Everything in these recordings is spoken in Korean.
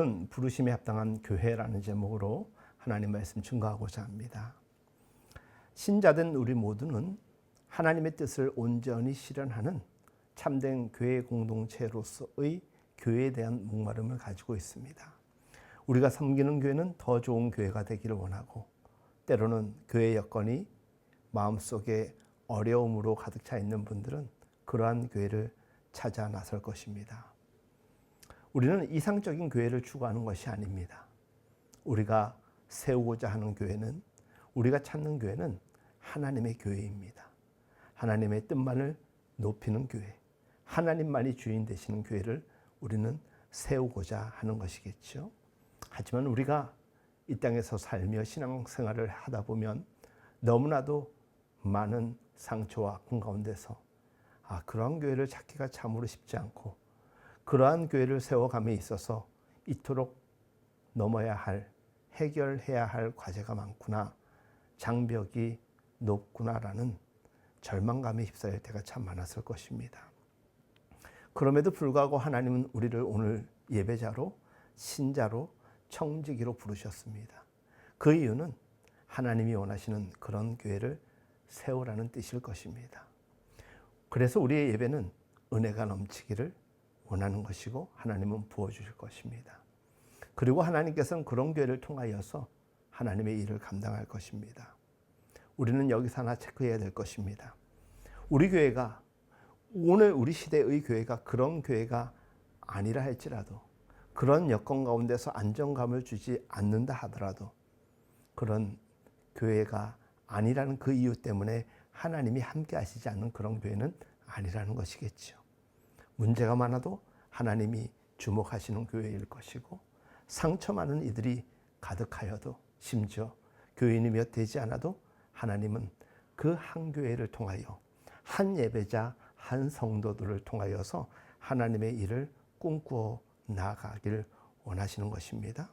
오늘은 부르심에 합당한 교회라는 제목으로 하나님 말씀 증거하고자 합니다. 신자된 우리 모두는 하나님의 뜻을 온전히 실현하는 참된 교회 공동체로서의 교회에 대한 목마름을 가지고 있습니다. 우리가 섬기는 교회는 더 좋은 교회가 되기를 원하고, 때로는 교회 여건이 마음속에 어려움으로 가득 차 있는 분들은 그러한 교회를 찾아 나설 것입니다. 우리는 이상적인 교회를 추구하는 것이 아닙니다. 우리가 세우고자 하는 교회는, 우리가 찾는 교회는 하나님의 교회입니다. 하나님의 뜻만을 높이는 교회, 하나님만이 주인 되시는 교회를 우리는 세우고자 하는 것이겠죠. 하지만 우리가 이 땅에서 살며 신앙생활을 하다 보면 너무나도 많은 상처와 아픔 가운데서 그러한 교회를 찾기가 참으로 쉽지 않고, 그러한 교회를 세워감에 있어서 이토록 넘어야 할, 해결해야 할 과제가 많구나, 장벽이 높구나라는 절망감에 휩싸일 때가 참 많았을 것입니다. 그럼에도 불구하고 하나님은 우리를 오늘 예배자로, 신자로, 청지기로 부르셨습니다. 그 이유는 하나님이 원하시는 그런 교회를 세우라는 뜻일 것입니다. 그래서 우리의 예배는 은혜가 넘치기를 원하는 것이고, 하나님은 부어주실 것입니다. 그리고 하나님께서는 그런 교회를 통하여서 하나님의 일을 감당할 것입니다. 우리는 여기서 하나 체크해야 될 것입니다. 우리 교회가, 오늘 우리 시대의 교회가 그런 교회가 아니라 할지라도, 그런 여건 가운데서 안정감을 주지 않는다 하더라도, 그런 교회가 아니라는 그 이유 때문에 하나님이 함께 하시지 않는 그런 교회는 아니라는 것이겠죠. 문제가 많아도 하나님이 주목하시는 교회일 것이고, 상처 많은 이들이 가득하여도, 심지어 교인이 몇 되지 않아도 하나님은 그 한 교회를 통하여, 한 예배자, 한 성도들을 통하여서 하나님의 일을 꿈꾸어 나아가길 원하시는 것입니다.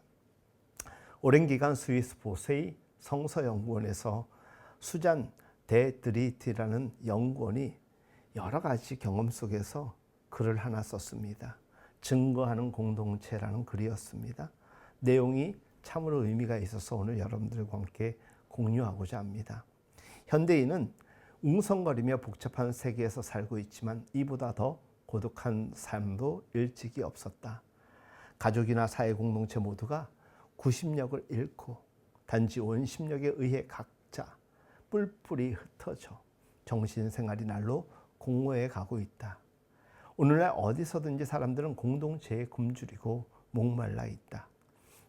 오랜 기간 스위스 보세이 성서연구원에서 수잔 데드리트라는 연구원이 여러 가지 경험 속에서 글을 하나 썼습니다. 증거하는 공동체라는 글이었습니다. 내용이 참으로 의미가 있어서 오늘 여러분들과 함께 공유하고자 합니다. 현대인은 웅성거리며 복잡한 세계에서 살고 있지만 이보다 더 고독한 삶도 일찍이 없었다. 가족이나 사회 공동체 모두가 구심력을 잃고 단지 원심력에 의해 각자 뿔뿔이 흩어져 정신생활이 날로 공모해 가고 있다. 오늘날 어디서든지 사람들은 공동체에 굶주리고 목말라 있다.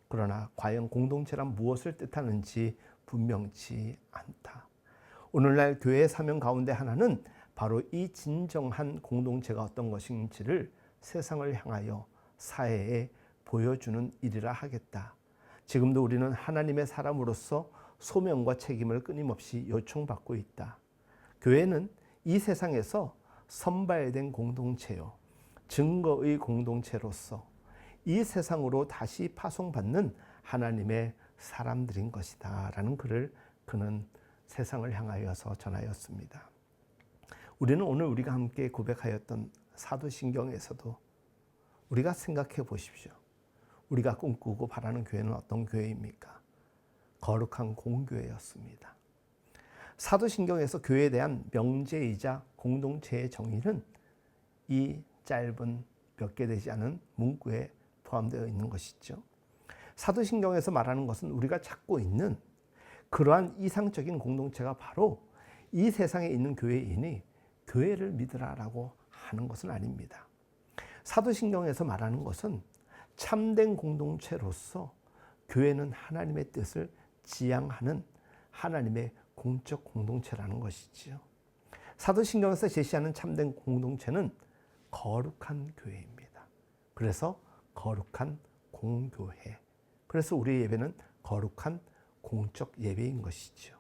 그러나 과연 공동체란 무엇을 뜻하는지 분명치 않다. 오늘날 교회의 사명 가운데 하나는 바로 이 진정한 공동체가 어떤 것인지를 세상을 향하여 사회에 보여주는 일이라 하겠다. 지금도 우리는 하나님의 사람으로서 소명과 책임을 끊임없이 요청받고 있다. 교회는 이 세상에서 선발된 공동체요, 증거의 공동체로서 이 세상으로 다시 파송받는 하나님의 사람들인 것이다 라는 글을 그는 세상을 향하여서 전하였습니다. 우리는 오늘 우리가 함께 고백하였던 사도신경에서도 우리가 생각해 보십시오. 우리가 꿈꾸고 바라는 교회는 어떤 교회입니까? 거룩한 공교회였습니다. 사도신경에서 교회에 대한 명제이자 공동체의 정의는 이 짧은 몇 개 되지 않은 문구에 포함되어 있는 것이죠. 사도신경에서 말하는 것은 우리가 찾고 있는 그러한 이상적인 공동체가 바로 이 세상에 있는 교회이니 교회를 믿으라라고 하는 것은 아닙니다. 사도신경에서 말하는 것은 참된 공동체로서 교회는 하나님의 뜻을 지향하는 하나님의 공적 공동체라는 것이지요. 사도신경에서 제시하는 참된 공동체는 거룩한 교회입니다. 그래서 거룩한 공교회. 그래서 우리의 예배는 거룩한 공적 예배인 것이죠.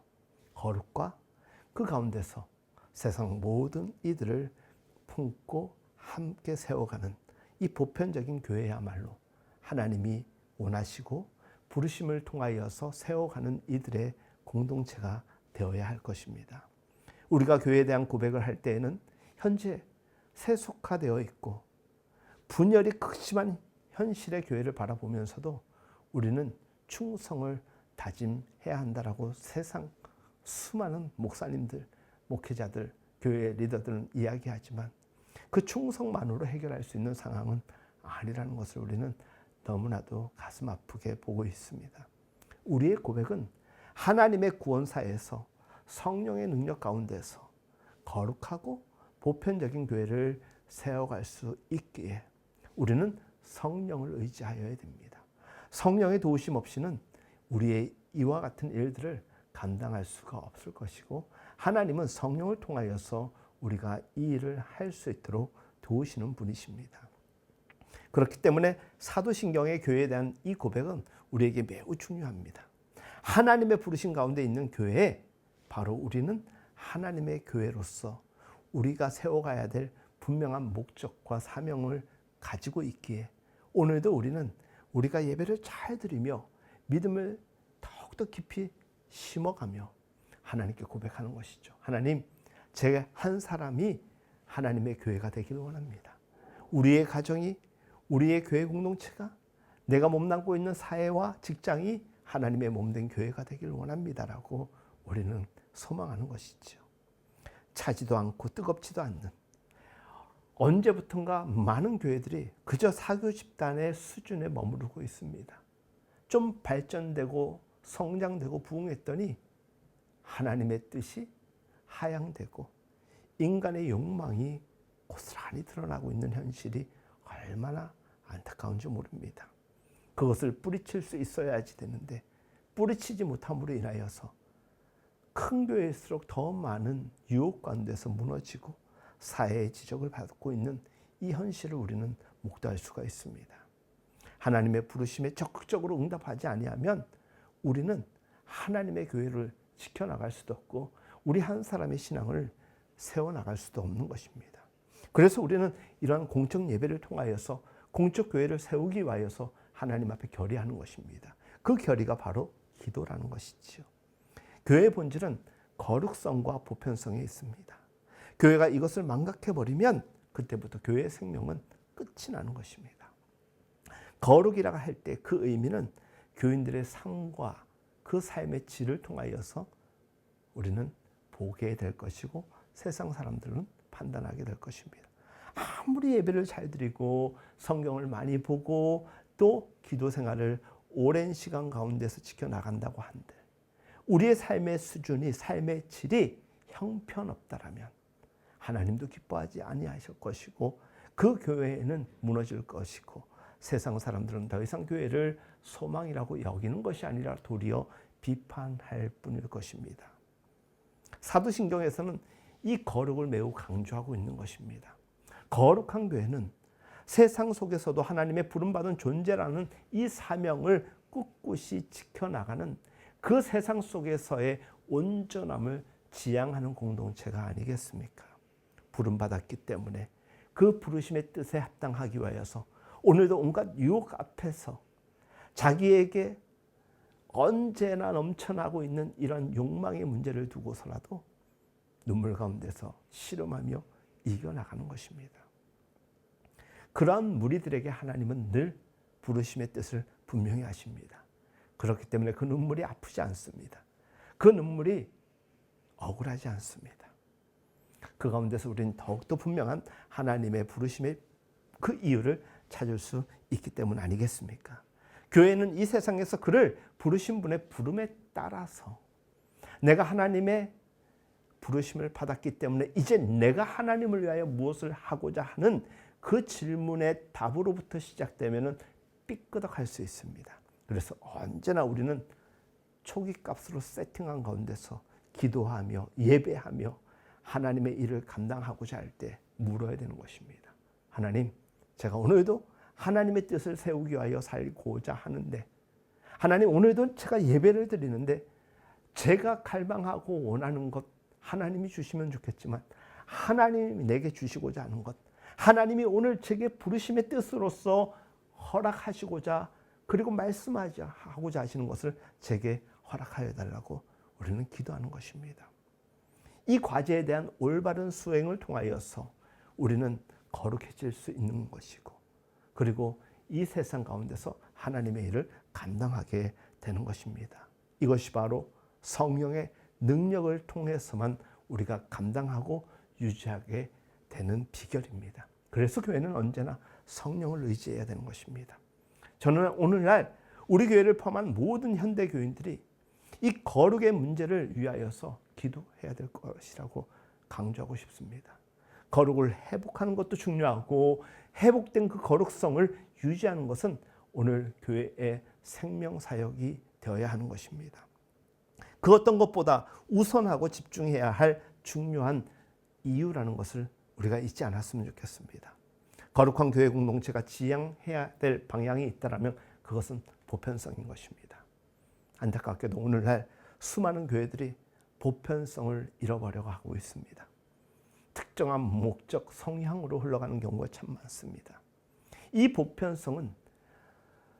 거룩과 그 가운데서 세상 모든 이들을 품고 함께 세워가는 이 보편적인 교회야말로 하나님이 원하시고 부르심을 통하여서 세워가는 이들의 공동체가 되어야 할 것입니다. 우리가 교회에 대한 고백을 할 때에는 현재 세속화되어 있고 분열이 극심한 현실의 교회를 바라보면서도 우리는 충성을 다짐해야 한다라고 세상 수많은 목사님들, 목회자들, 교회 리더들은 이야기하지만 그 충성만으로 해결할 수 있는 상황은 아니라는 것을 우리는 너무나도 가슴 아프게 보고 있습니다. 우리의 고백은 하나님의 구원사에서 성령의 능력 가운데서 거룩하고 보편적인 교회를 세워갈 수 있기에 우리는 성령을 의지하여야 됩니다. 성령의 도우심 없이는 우리의 이와 같은 일들을 감당할 수가 없을 것이고 하나님은 성령을 통하여서 우리가 이 일을 할 수 있도록 도우시는 분이십니다. 그렇기 때문에 사도신경의 교회에 대한 이 고백은 우리에게 매우 중요합니다. 하나님의 부르신 가운데 있는 교회에 바로 우리는 하나님의 교회로서 우리가 세워가야 될 분명한 목적과 사명을 가지고 있기에 오늘도 우리는 우리가 예배를 잘 드리며 믿음을 더욱더 깊이 심어가며 하나님께 고백하는 것이죠. 하나님, 제 한 사람이 하나님의 교회가 되기를 원합니다. 우리의 가정이, 우리의 교회 공동체가, 내가 몸담고 있는 사회와 직장이 하나님의 몸된 교회가 되기를 원합니다라고 우리는 소망하는 것이죠. 차지도 않고 뜨겁지도 않는, 언제부턴가 많은 교회들이 그저 사교 집단의 수준에 머무르고 있습니다. 좀 발전되고 성장되고 부흥했더니 하나님의 뜻이 하향되고 인간의 욕망이 고스란히 드러나고 있는 현실이 얼마나 안타까운지 모릅니다. 그것을 뿌리칠 수 있어야지 되는데 뿌리치지 못함으로 인하여서 큰 교회일수록 더 많은 유혹 가운데서 무너지고 사회의 지적을 받고 있는 이 현실을 우리는 목도할 수가 있습니다. 하나님의 부르심에 적극적으로 응답하지 아니하면 우리는 하나님의 교회를 지켜나갈 수도 없고 우리 한 사람의 신앙을 세워나갈 수도 없는 것입니다. 그래서 우리는 이러한 공적 예배를 통하여서 공적 교회를 세우기 위하여서 하나님 앞에 결의하는 것입니다. 그 결의가 바로 기도라는 것이지요. 교회의 본질은 거룩성과 보편성에 있습니다. 교회가 이것을 망각해버리면 그때부터 교회의 생명은 끝이 나는 것입니다. 거룩이라고 할 때 그 의미는 교인들의 삶과 그 삶의 질을 통하여서 우리는 보게 될 것이고 세상 사람들은 판단하게 될 것입니다. 아무리 예배를 잘 드리고 성경을 많이 보고 또 기도 생활을 오랜 시간 가운데서 지켜나간다고 한들 우리의 삶의 수준이, 삶의 질이 형편없다라면 하나님도 기뻐하지 아니하실 것이고 그 교회는 무너질 것이고 세상 사람들은 더 이상 교회를 소망이라고 여기는 것이 아니라 도리어 비판할 뿐일 것입니다. 사도신경에서는 이 거룩을 매우 강조하고 있는 것입니다. 거룩한 교회는 세상 속에서도 하나님의 부름받은 존재라는 이 사명을 꿋꿋이 지켜나가는 그 세상 속에서의 온전함을 지향하는 공동체가 아니겠습니까? 부름받았기 때문에 그 부르심의 뜻에 합당하기 위하여서 오늘도 온갖 유혹 앞에서 자기에게 언제나 넘쳐나고 있는 이런 욕망의 문제를 두고서라도 눈물 가운데서 씨름하며 이겨나가는 것입니다. 그러한 무리들에게 하나님은 늘 부르심의 뜻을 분명히 하십니다. 그렇기 때문에 그 눈물이 아프지 않습니다. 그 눈물이 억울하지 않습니다. 그 가운데서 우리는 더욱더 분명한 하나님의 부르심의 그 이유를 찾을 수 있기 때문 아니겠습니까? 교회는 이 세상에서 그를 부르신 분의 부름에 따라서 내가 하나님의 부르심을 받았기 때문에 이제 내가 하나님을 위하여 무엇을 하고자 하는 그 질문의 답으로부터 시작되면 삐끄덕할 수 있습니다. 그래서 언제나 우리는 초기값으로 세팅한 가운데서 기도하며 예배하며 하나님의 일을 감당하고자 할 때 물어야 되는 것입니다. 하나님, 제가 오늘도 하나님의 뜻을 세우기 위하여 살고자 하는데 하나님, 오늘도 제가 예배를 드리는데 제가 갈망하고 원하는 것 하나님이 주시면 좋겠지만 하나님이 내게 주시고자 하는 것, 하나님이 오늘 제게 부르심의 뜻으로서 허락하시고자 그리고 말씀하고자 하시는 것을 제게 허락하여 달라고 우리는 기도하는 것입니다. 이 과제에 대한 올바른 수행을 통하여서 우리는 거룩해질 수 있는 것이고 그리고 이 세상 가운데서 하나님의 일을 감당하게 되는 것입니다. 이것이 바로 성령의 능력을 통해서만 우리가 감당하고 유지하게 되는 비결입니다. 그래서 교회는 언제나 성령을 의지해야 되는 것입니다. 저는 오늘날 우리 교회를 포함한 모든 현대 교인들이 이 거룩의 문제를 위하여서 기도해야 될 것이라고 강조하고 싶습니다. 거룩을 회복하는 것도 중요하고 회복된 그 거룩성을 유지하는 것은 오늘 교회의 생명사역이 되어야 하는 것입니다. 그 어떤 것보다 우선하고 집중해야 할 중요한 이유라는 것을 우리가 잊지 않았으면 좋겠습니다. 거룩한 교회 공동체가 지향해야 될 방향이 있다면 그것은 보편성인 것입니다. 안타깝게도 오늘날 수많은 교회들이 보편성을 잃어버려고 하고 있습니다. 특정한 목적, 성향으로 흘러가는 경우가 참 많습니다. 이 보편성은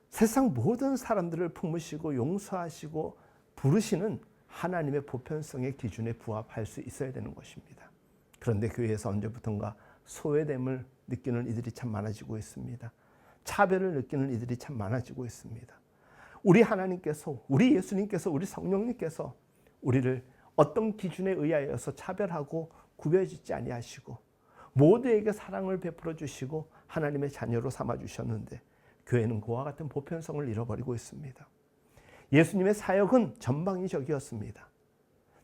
세상 모든 사람들을 품으시고 용서하시고 부르시는 하나님의 보편성의 기준에 부합할 수 있어야 되는 것입니다. 그런데 교회에서 언제부턴가 소외됨을 느끼는 이들이 참 많아지고 있습니다. 차별을 느끼는 이들이 참 많아지고 있습니다. 우리 하나님께서, 우리 예수님께서, 우리 성령님께서 우리를 어떤 기준에 의하여서 차별하고 구별짓지 아니하시고 모두에게 사랑을 베풀어 주시고 하나님의 자녀로 삼아 주셨는데 교회는 그와 같은 보편성을 잃어버리고 있습니다. 예수님의 사역은 전방위적이었습니다.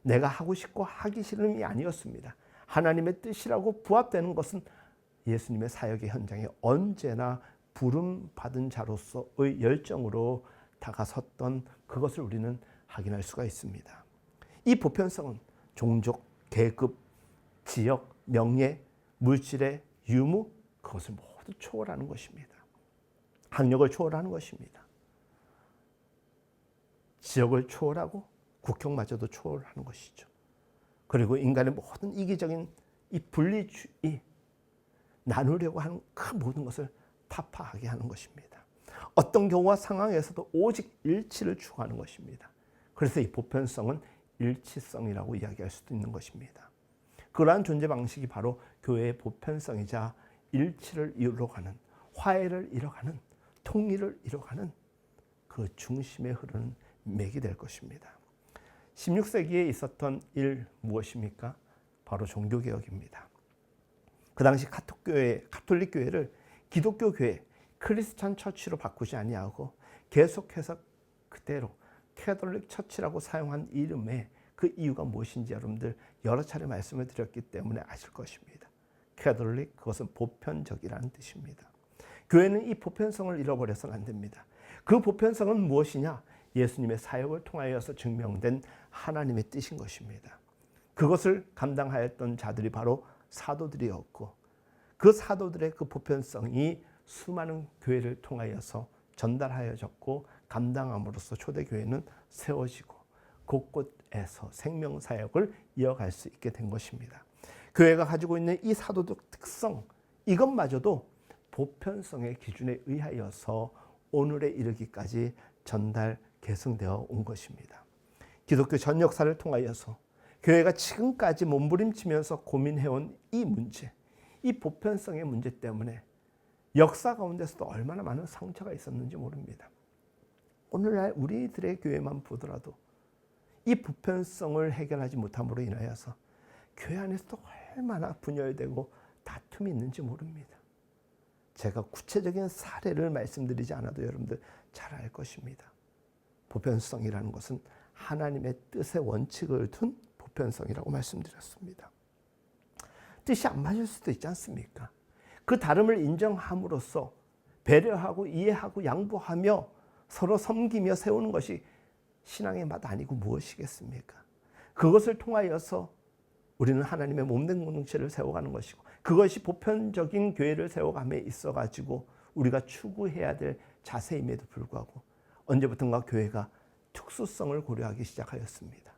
내가 하고 싶고 하기 싫음이 아니었습니다. 하나님의 뜻이라고 부합되는 것은 예수님의 사역의 현장에 언제나 부름받은 자로서의 열정으로 다가섰던 그것을 우리는 확인할 수가 있습니다. 이 보편성은 종족, 계급, 지역, 명예, 물질의 유무 그것을 모두 초월하는 것입니다. 학력을 초월하는 것입니다. 지역을 초월하고 국경마저도 초월하는 것이죠. 그리고 인간의 모든 이기적인 이 분리주의, 나누려고 하는 그 모든 것을 타파하게 하는 것입니다. 어떤 경우와 상황에서도 오직 일치를 추구하는 것입니다. 그래서 이 보편성은 일치성이라고 이야기할 수도 있는 것입니다. 그러한 존재 방식이 바로 교회의 보편성이자 일치를 이루어가는, 화해를 이뤄가는, 통일을 이뤄가는 그 중심에 흐르는 맥이 될 것입니다. 16세기에 있었던 일 무엇입니까? 바로 종교개혁입니다. 그 당시 가톨릭 교회를 기독교 교회, 크리스찬 처치로 바꾸지 아니하고 계속해서 그대로 캐톨릭 처치라고 사용한 이름에 그 이유가 무엇인지 여러분들 여러 차례 말씀을 드렸기 때문에 아실 것입니다. 캐톨릭, 그것은 보편적이라는 뜻입니다. 교회는 이 보편성을 잃어버려서는 안 됩니다. 그 보편성은 무엇이냐? 예수님의 사역을 통하여서 증명된 하나님의 뜻인 것입니다. 그것을 감당하였던 자들이 바로 사도들이었고 그 사도들의 그 보편성이 수많은 교회를 통하여서 전달하여졌고 감당함으로써 초대교회는 세워지고 곳곳에서 생명사역을 이어갈 수 있게 된 것입니다. 교회가 가지고 있는 이 사도적 특성, 이것마저도 보편성의 기준에 의하여서 오늘에 이르기까지 전달, 계승되어 온 것입니다. 기독교 전 역사를 통하여서 교회가 지금까지 몸부림치면서 고민해온 이 문제, 이 보편성의 문제 때문에 역사 가운데서도 얼마나 많은 상처가 있었는지 모릅니다. 오늘날 우리들의 교회만 보더라도 이 보편성을 해결하지 못함으로 인하여서 교회 안에서도 얼마나 분열되고 다툼이 있는지 모릅니다. 제가 구체적인 사례를 말씀드리지 않아도 여러분들 잘 알 것입니다. 보편성이라는 것은 하나님의 뜻의 원칙을 둔 보편성이라고 말씀드렸습니다. 뜻이 안 맞을 수도 있지 않습니까? 그 다름을 인정함으로써 배려하고 이해하고 양보하며 서로 섬기며 세우는 것이 신앙의 맛 아니고 무엇이겠습니까? 그것을 통하여서 우리는 하나님의 몸된 공동체를 세워가는 것이고 그것이 보편적인 교회를 세워감에 있어가지고 우리가 추구해야 될 자세임에도 불구하고 언제부턴가 교회가 특수성을 고려하기 시작하였습니다.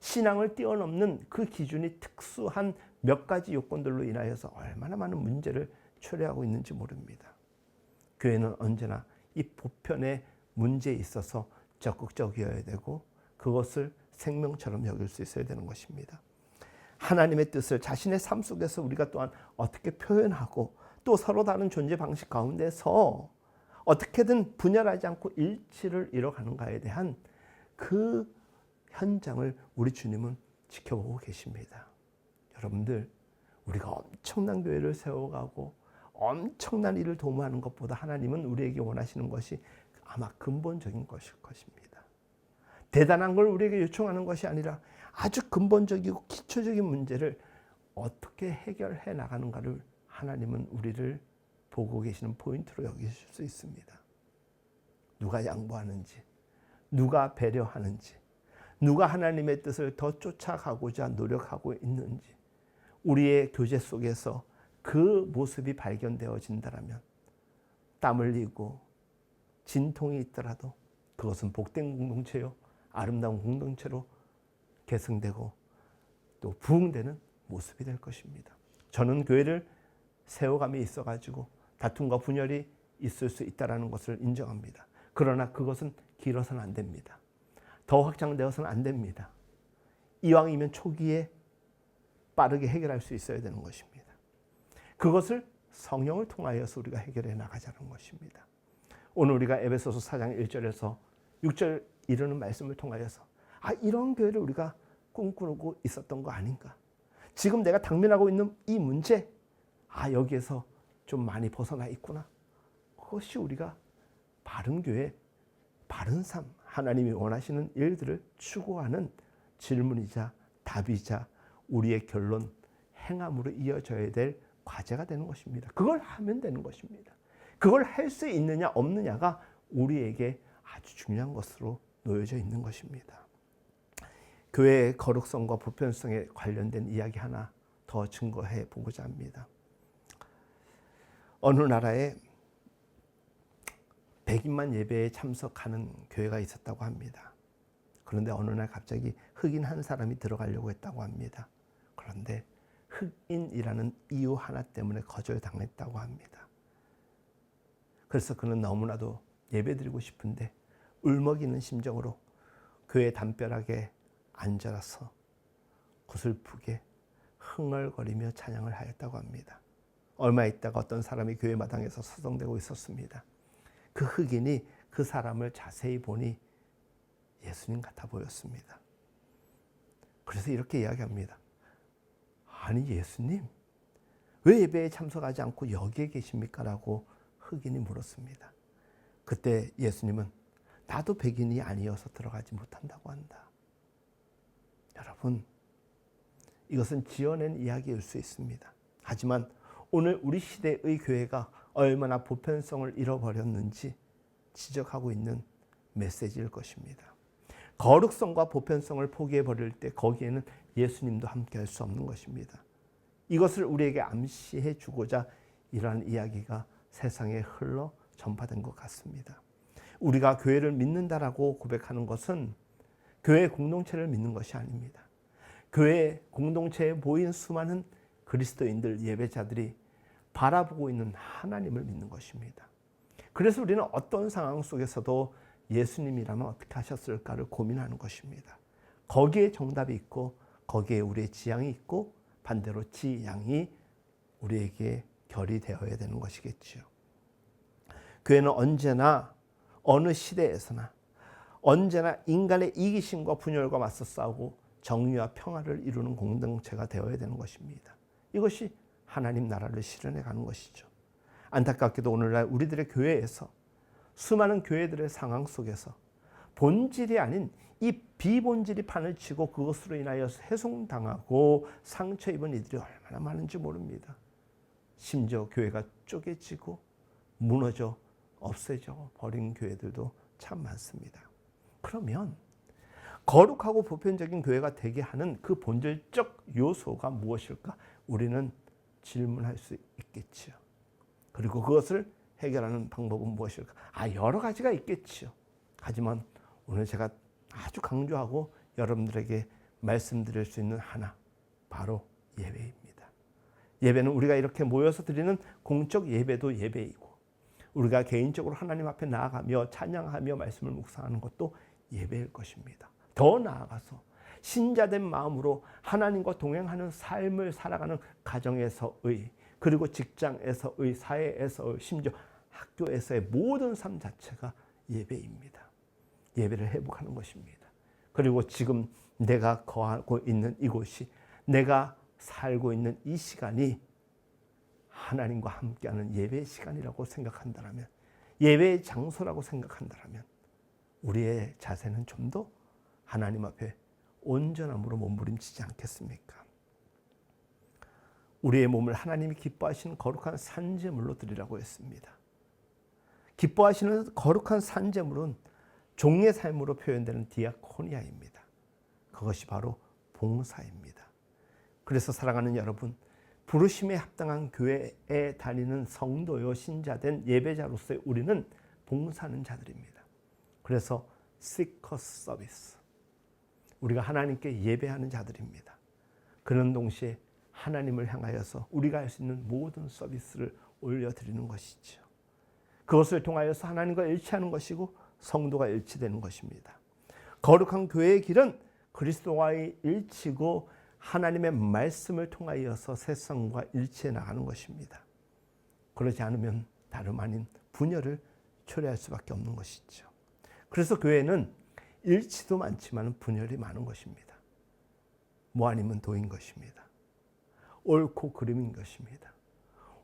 신앙을 뛰어넘는 그 기준이 특수한 몇 가지 요건들로 인하여서 얼마나 많은 문제를 초래하고 있는지 모릅니다. 교회는 언제나 이 보편의 문제에 있어서 적극적이어야 되고 그것을 생명처럼 여길 수 있어야 되는 것입니다. 하나님의 뜻을 자신의 삶 속에서 우리가 또한 어떻게 표현하고 또 서로 다른 존재 방식 가운데서 어떻게든 분열하지 않고 일치를 이뤄가는가에 대한 그 현장을 우리 주님은 지켜보고 계십니다. 여러분들, 우리가 엄청난 교회를 세워가고 엄청난 일을 도모하는 것보다 하나님은 우리에게 원하시는 것이 아마 근본적인 것일 것입니다. 대단한 걸 우리에게 요청하는 것이 아니라 아주 근본적이고 기초적인 문제를 어떻게 해결해 나가는가를 하나님은 우리를 보고 계시는 포인트로 여기실 수 있습니다. 누가 양보하는지, 누가 배려하는지, 누가 하나님의 뜻을 더 쫓아가고자 노력하고 있는지, 우리의 교제 속에서 그 모습이 발견되어진다면 땀 흘리고 진통이 있더라도 그것은 복된 공동체요, 아름다운 공동체로 계승되고 또 부흥되는 모습이 될 것입니다. 저는 교회를 세워감에 있어가지고 다툼과 분열이 있을 수 있다는 것을 인정합니다. 그러나 그것은 길어서는 안 됩니다. 더 확장되어서는 안 됩니다. 이왕이면 초기에 빠르게 해결할 수 있어야 되는 것입니다. 그것을 성령을 통하여서 우리가 해결해 나가자는 것입니다. 오늘 우리가 에베소서 4장 1절에서 6절 이르는 말씀을 통하여서 이런 교회를 우리가 꿈꾸고 있었던 거 아닌가? 지금 내가 당면하고 있는 이 문제, 여기에서 좀 많이 벗어나 있구나. 그것이 우리가 바른 교회, 바른 삶, 하나님이 원하시는 일들을 추구하는 질문이자 답이자 우리의 결론, 행함으로 이어져야 될 과제가 되는 것입니다. 그걸 하면 되는 것입니다. 그걸 할 수 있느냐 없느냐가 우리에게 아주 중요한 것으로 놓여져 있는 것입니다. 교회의 거룩성과 보편성에 관련된 이야기 하나 더 증거해 보고자 합니다. 어느 나라에 100인만 예배에 참석하는 교회가 있었다고 합니다. 그런데 어느 날 갑자기 흑인 한 사람이 들어가려고 했다고 합니다. 그런데 흑인이라는 이유 하나 때문에 거절당했다고 합니다. 그래서 그는 너무나도 예배드리고 싶은데 울먹이는 심정으로 교회 담벼락에 앉아서 구슬프게 흥얼거리며 찬양을 하였다고 합니다. 얼마 있다가 어떤 사람이 교회 마당에서 서성대고 있었습니다. 그 흑인이 그 사람을 자세히 보니 예수님 같아 보였습니다. 그래서 이렇게 이야기합니다. 아니 예수님, 왜 예배에 참석하지 않고 여기에 계십니까? 라고 흑인이 물었습니다. 그때 예수님은 나도 백인이 아니어서 들어가지 못한다고 한다. 여러분, 이것은 지어낸 이야기일 수 있습니다. 하지만 오늘 우리 시대의 교회가 얼마나 보편성을 잃어버렸는지 지적하고 있는 메시지일 것입니다. 거룩성과 보편성을 포기해버릴 때 거기에는 예수님도 함께할 수 없는 것입니다. 이것을 우리에게 암시해 주고자 이러한 이야기가 세상에 흘러 전파된 것 같습니다. 우리가 교회를 믿는다라고 고백하는 것은 교회 공동체를 믿는 것이 아닙니다. 교회 공동체에 모인 수많은 그리스도인들, 예배자들이 바라보고 있는 하나님을 믿는 것입니다. 그래서 우리는 어떤 상황 속에서도 예수님이라면 어떻게 하셨을까를 고민하는 것입니다. 거기에 정답이 있고 거기에 우리의 지향이 있고 반대로 지향이 우리에게 결이 되어야 되는 것이겠지요. 교회는 언제나 어느 시대에서나 언제나 인간의 이기심과 분열과 맞서 싸우고 정의와 평화를 이루는 공동체가 되어야 되는 것입니다. 이것이 하나님 나라를 실현해 가는 것이죠. 안타깝게도 오늘날 우리들의 교회에서 수많은 교회들의 상황 속에서 본질이 아닌 이 비본질이 판을 치고 그것으로 인하여 훼손당하고 상처 입은 이들이 얼마나 많은지 모릅니다. 심지어 교회가 쪼개지고 무너져 없어져 버린 교회들도 참 많습니다. 그러면 거룩하고 보편적인 교회가 되게 하는 그 본질적 요소가 무엇일까? 우리는 질문할 수 있겠지요. 그리고 그것을 해결하는 방법은 무엇일까? 여러 가지가 있겠지요. 하지만 오늘 제가 아주 강조하고 여러분들에게 말씀드릴 수 있는 하나, 바로 예배입니다. 예배는 우리가 이렇게 모여서 드리는 공적 예배도 예배이고, 우리가 개인적으로 하나님 앞에 나아가며 찬양하며 말씀을 묵상하는 것도 예배일 것입니다. 더 나아가서 신자된 마음으로 하나님과 동행하는 삶을 살아가는 가정에서의, 그리고 직장에서의, 사회에서의, 심지어 학교에서의 모든 삶 자체가 예배입니다. 예배를 회복하는 것입니다. 그리고 지금 내가 거하고 있는 이곳이, 내가 살고 있는 이 시간이 하나님과 함께하는 예배의 시간이라고 생각한다면, 예배의 장소라고 생각한다면 우리의 자세는 좀 더 하나님 앞에 온전함으로 몸부림치지 않겠습니까? 우리의 몸을 하나님이 기뻐하시는 거룩한 산제물로 드리라고 했습니다. 기뻐하시는 거룩한 산제물은 종의 삶으로 표현되는 디아코니아입니다. 그것이 바로 봉사입니다. 그래서 사랑하는 여러분, 부르심에 합당한 교회에 다니는 성도요 신자된 예배자로서의 우리는 봉사하는 자들입니다. 그래서 시커스 서비스, 우리가 하나님께 예배하는 자들입니다. 그런 동시에 하나님을 향하여서 우리가 할 수 있는 모든 서비스를 올려드리는 것이죠. 그것을 통하여서 하나님과 일치하는 것이고 성도가 일치되는 것입니다. 거룩한 교회의 길은 그리스도와의 일치고 하나님의 말씀을 통하여서 세상과 일치해 나가는 것입니다. 그러지 않으면 다름 아닌 분열을 초래할 수밖에 없는 것이죠. 그래서 교회는 일치도 많지만 분열이 많은 것입니다. 뭐 아니면 도인 것입니다. 옳고 그름인 것입니다.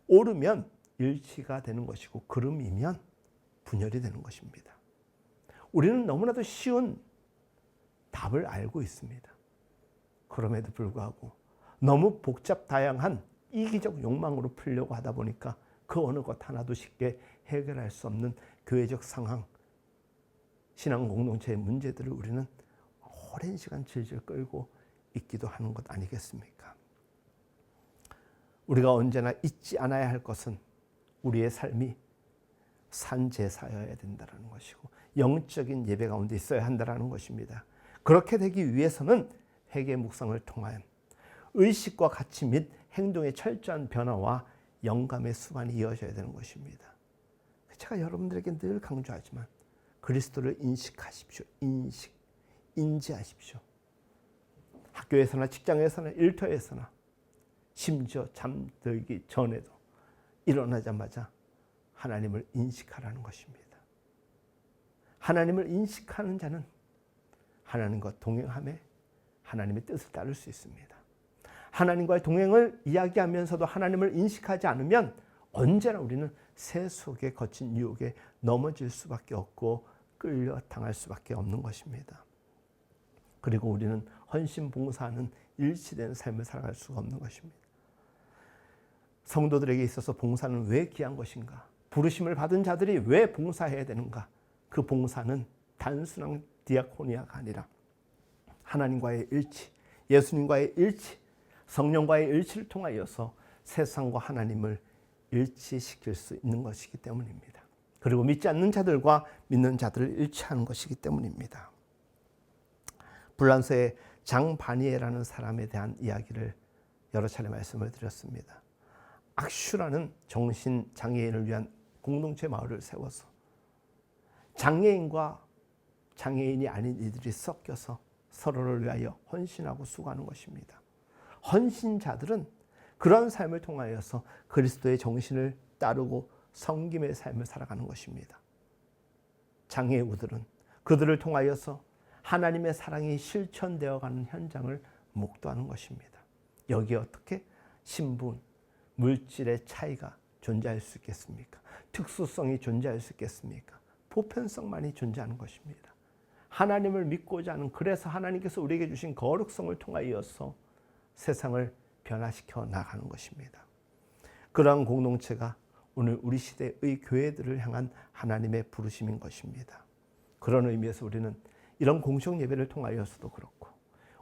옳으면 일치가 되는 것이고 그름이면 분열이 되는 것입니다. 우리는 너무나도 쉬운 답을 알고 있습니다. 그럼에도 불구하고 너무 복잡 다양한 이기적 욕망으로 풀려고 하다 보니까 그 어느 것 하나도 쉽게 해결할 수 없는 교회적 상황, 신앙 공동체의 문제들을 우리는 오랜 시간 질질 끌고 있기도 하는 것 아니겠습니까? 우리가 언제나 잊지 않아야 할 것은 우리의 삶이 산제사여야 된다는 것이고 영적인 예배 가운데 있어야 한다는 것입니다. 그렇게 되기 위해서는 회개 묵상을 통한 의식과 가치 및 행동의 철저한 변화와 영감의 수반이 이어져야 되는 것입니다. 제가 여러분들에게 늘 강조하지만 그리스도를 인식하십시오. 인지하십시오. 학교에서나 직장에서나 일터에서나 심지어 잠들기 전에도 일어나자마자 하나님을 인식하라는 것입니다. 하나님을 인식하는 자는 하나님과 동행하며 하나님의 뜻을 따를 수 있습니다. 하나님과의 동행을 이야기하면서도 하나님을 인식하지 않으면 언제나 우리는 새 속에 거친 유혹에 넘어질 수밖에 없고 끌려 당할 수밖에 없는 것입니다. 그리고 우리는 헌신 봉사하는 일치된 삶을 살아갈 수가 없는 것입니다. 성도들에게 있어서 봉사는 왜 귀한 것인가? 부르심을 받은 자들이 왜 봉사해야 되는가? 그 봉사는 단순한 디아코니아가 아니라 하나님과의 일치, 예수님과의 일치, 성령과의 일치를 통하여서 세상과 하나님을 일치시킬 수 있는 것이기 때문입니다. 그리고 믿지 않는 자들과 믿는 자들을 일치하는 것이기 때문입니다. 불란서의 장바니에라는 사람에 대한 이야기를 여러 차례 말씀을 드렸습니다. 악슈라는 정신장애인을 위한 공동체 마을을 세워서 장애인과 장애인이 아닌 이들이 섞여서 서로를 위하여 헌신하고 수고하는 것입니다. 헌신자들은 그런 삶을 통하여서 그리스도의 정신을 따르고 섬김의 삶을 살아가는 것입니다. 장애우들은 그들을 통하여서 하나님의 사랑이 실천되어가는 현장을 목도하는 것입니다. 여기에 어떻게 신분, 물질의 차이가 존재할 수 있겠습니까? 특수성이 존재할 수 있겠습니까? 보편성만이 존재하는 것입니다. 하나님을 믿고자 하는, 그래서 하나님께서 우리에게 주신 거룩성을 통하여서 세상을 변화시켜 나가는 것입니다. 그러한 공동체가 오늘 우리 시대의 교회들을 향한 하나님의 부르심인 것입니다. 그런 의미에서 우리는 이런 공적 예배를 통하여서도 그렇고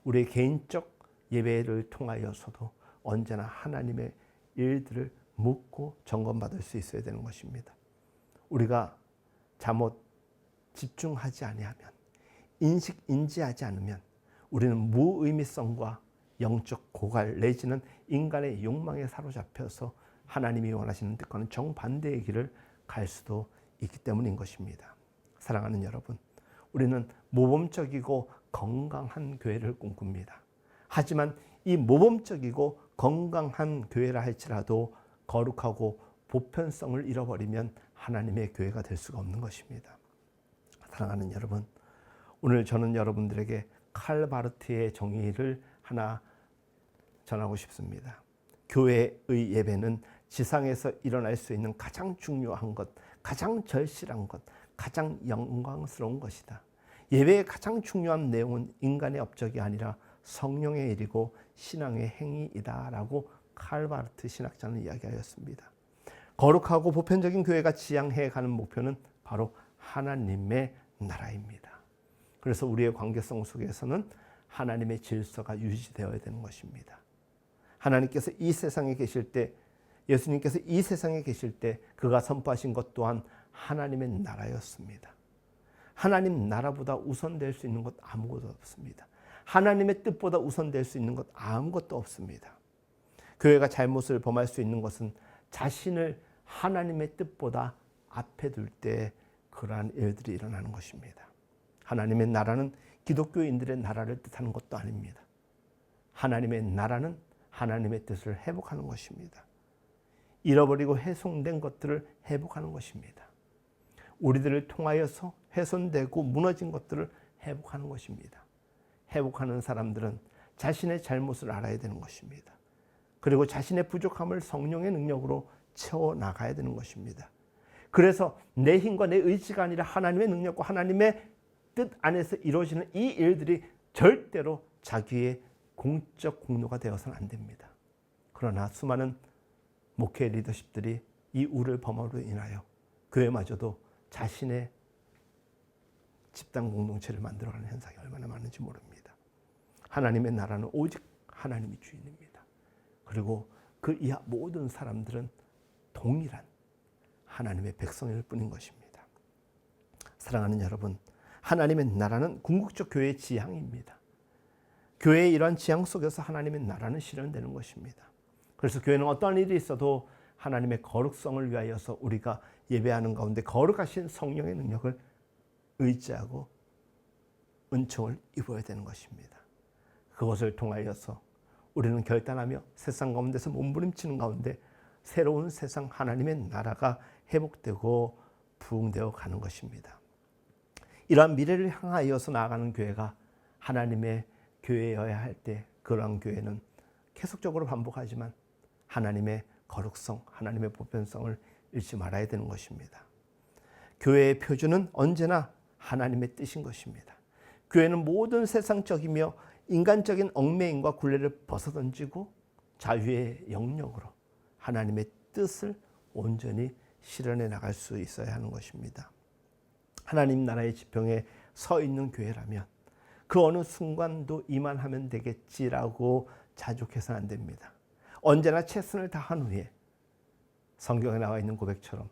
우리의 개인적 예배를 통하여서도 언제나 하나님의 일들을 묻고 점검받을 수 있어야 되는 것입니다. 우리가 잘못 집중하지 아니하면, 인지하지 않으면 우리는 무의미성과 영적 고갈 내지는 인간의 욕망에 사로잡혀서 하나님이 원하시는 뜻과는 정반대의 길을 갈 수도 있기 때문인 것입니다. 사랑하는 여러분, 우리는 모범적이고 건강한 교회를 꿈꿉니다. 하지만 이 모범적이고 건강한 교회라 할지라도 거룩하고 보편성을 잃어버리면 하나님의 교회가 될 수가 없는 것입니다. 사랑하는 여러분, 오늘 저는 여러분들에게 칼 바르트의 정의를 하나 전하고 싶습니다. 교회의 예배는 지상에서 일어날 수 있는 가장 중요한 것, 가장 절실한 것, 가장 영광스러운 것이다. 예배의 가장 중요한 내용은 인간의 업적이 아니라 성령의 일이고 신앙의 행위이다라고 칼 바르트 신학자는 이야기하였습니다. 거룩하고 보편적인 교회가 지향해 가는 목표는 바로 하나님의 나라입니다. 그래서 우리의 관계성 속에서는 하나님의 질서가 유지되어야 되는 것입니다. 하나님께서 이 세상에 계실 때, 예수님께서 이 세상에 계실 때 그가 선포하신 것 또한 하나님의 나라였습니다. 하나님 나라보다 우선될 수 있는 것 아무것도 없습니다. 하나님의 뜻보다 우선될 수 있는 것 아무것도 없습니다. 교회가 잘못을 범할 수 있는 것은 자신을 하나님의 뜻보다 앞에 둘 때 그러한 일들이 일어나는 것입니다. 하나님의 나라는 기독교인들의 나라를 뜻하는 것도 아닙니다. 하나님의 나라는 하나님의 뜻을 회복하는 것입니다. 잃어버리고 훼손된 것들을 회복하는 것입니다. 우리들을 통하여서 훼손되고 무너진 것들을 회복하는 것입니다. 회복하는 사람들은 자신의 잘못을 알아야 되는 것입니다. 그리고 자신의 부족함을 성령의 능력으로 채워나가야 되는 것입니다. 그래서 내 힘과 내 의지가 아니라 하나님의 능력과 하나님의 뜻 안에서 이루어지는 이 일들이 절대로 자기의 공적 공로가 되어서는 안 됩니다. 그러나 수많은 목회 리더십들이 이 우를 범함으로 인하여 교회마저도 자신의 집단 공동체를 만들어가는 현상이 얼마나 많은지 모릅니다. 하나님의 나라는 오직 하나님이 주인입니다. 그리고 그 이하 모든 사람들은 동일한 하나님의 백성일 뿐인 것입니다. 사랑하는 여러분, 하나님의 나라는 궁극적 교회의 지향입니다. 교회의 이러한 지향 속에서 하나님의 나라는 실현되는 것입니다. 그래서 교회는 어떠한 일이 있어도 하나님의 거룩성을 위하여서 우리가 예배하는 가운데 거룩하신 성령의 능력을 의지하고 은총을 입어야 되는 것입니다. 그것을 통하여서 우리는 결단하며 세상 가운데서 몸부림치는 가운데 새로운 세상 하나님의 나라가 회복되고 부흥되어 가는 것입니다. 이러한 미래를 향하여서 나아가는 교회가 하나님의 교회여야 할 때 그러한 교회는 계속적으로 반복하지만 하나님의 거룩성, 하나님의 보편성을 잃지 말아야 되는 것입니다. 교회의 표준은 언제나 하나님의 뜻인 것입니다. 교회는 모든 세상적이며 인간적인 얽매임과 굴레를 벗어던지고 자유의 영역으로 하나님의 뜻을 온전히 실현해 나갈 수 있어야 하는 것입니다. 하나님 나라의 지평에 서 있는 교회라면 그 어느 순간도 이만하면 되겠지라고 자족해서는 안 됩니다. 언제나 최선을 다한 후에 성경에 나와 있는 고백처럼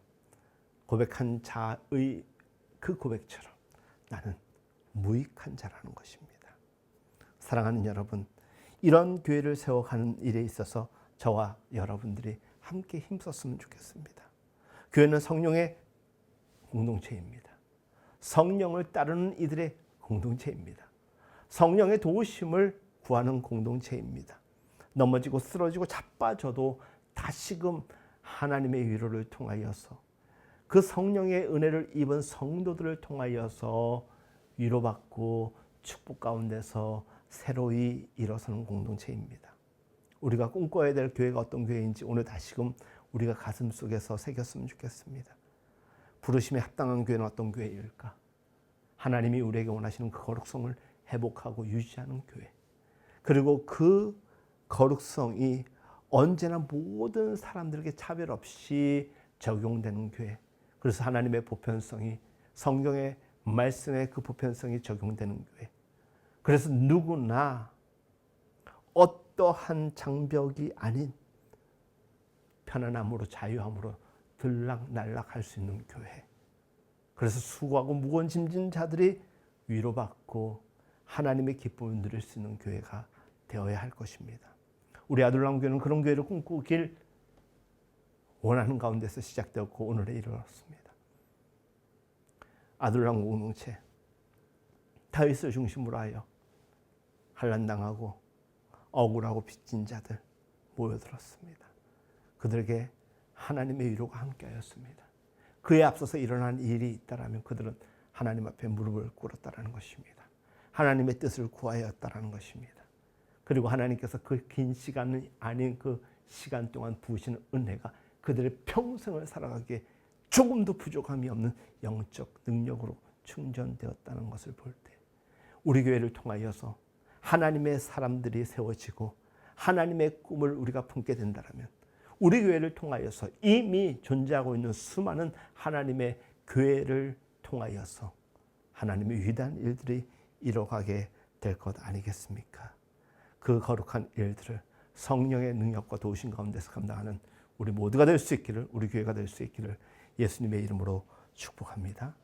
고백한 자의 그 고백처럼 나는 무익한 자라는 것입니다. 사랑하는 여러분, 이런 교회를 세워가는 일에 있어서 저와 여러분들이 함께 힘썼으면 좋겠습니다. 교회는 성령의 공동체입니다. 성령을 따르는 이들의 공동체입니다. 성령의 도우심을 구하는 공동체입니다. 넘어지고 쓰러지고 자빠져도 다시금 하나님의 위로를 통하여서 그 성령의 은혜를 입은 성도들을 통하여서 위로받고 축복 가운데서 새로이 일어서는 공동체입니다. 우리가 꿈꿔야 될 교회가 어떤 교회인지 오늘 다시금 우리가 가슴 속에서 새겼으면 좋겠습니다. 부르심에 합당한 교회는 어떤 교회일까? 하나님이 우리에게 원하시는 그 거룩성을 회복하고 유지하는 교회. 그리고 그 거룩성이 언제나 모든 사람들에게 차별 없이 적용되는 교회. 그래서 하나님의 보편성이 성경의 말씀의 그 보편성이 적용되는 교회. 그래서 누구나 어떠한 장벽이 아닌 편안함으로 자유함으로 들락날락할 수 있는 교회. 그래서 수고하고 무거운 짐진 자들이 위로받고 하나님의 기쁨을 누릴 수 있는 교회가 되어야 할 것입니다. 우리 아들람 교회는 그런 교회를 꿈꾸길 원하는 가운데서 시작되었고 오늘에 이르렀습니다. 아들람 공동체 다윗을 중심으로 하여 환난당하고 억울하고 빚진 자들 모여들었습니다. 그들에게 하나님의 위로가 함께하였습니다. 그에 앞서서 일어난 일이 있다라면 그들은 하나님 앞에 무릎을 꿇었다라는 것입니다. 하나님의 뜻을 구하였다라는 것입니다. 그리고 하나님께서 그 긴 시간이 아닌 그 시간 동안 부으시는 은혜가 그들의 평생을 살아가기에 조금도 부족함이 없는 영적 능력으로 충전되었다는 것을 볼 때 우리 교회를 통하여서 하나님의 사람들이 세워지고 하나님의 꿈을 우리가 품게 된다면 우리 교회를 통하여서 이미 존재하고 있는 수많은 하나님의 교회를 통하여서 하나님의 위대한 일들이 이뤄가게 될 것 아니겠습니까? 그 거룩한 일들을 성령의 능력과 도우심 가운데서 감당하는 우리 모두가 될 수 있기를, 우리 교회가 될 수 있기를 예수님의 이름으로 축복합니다.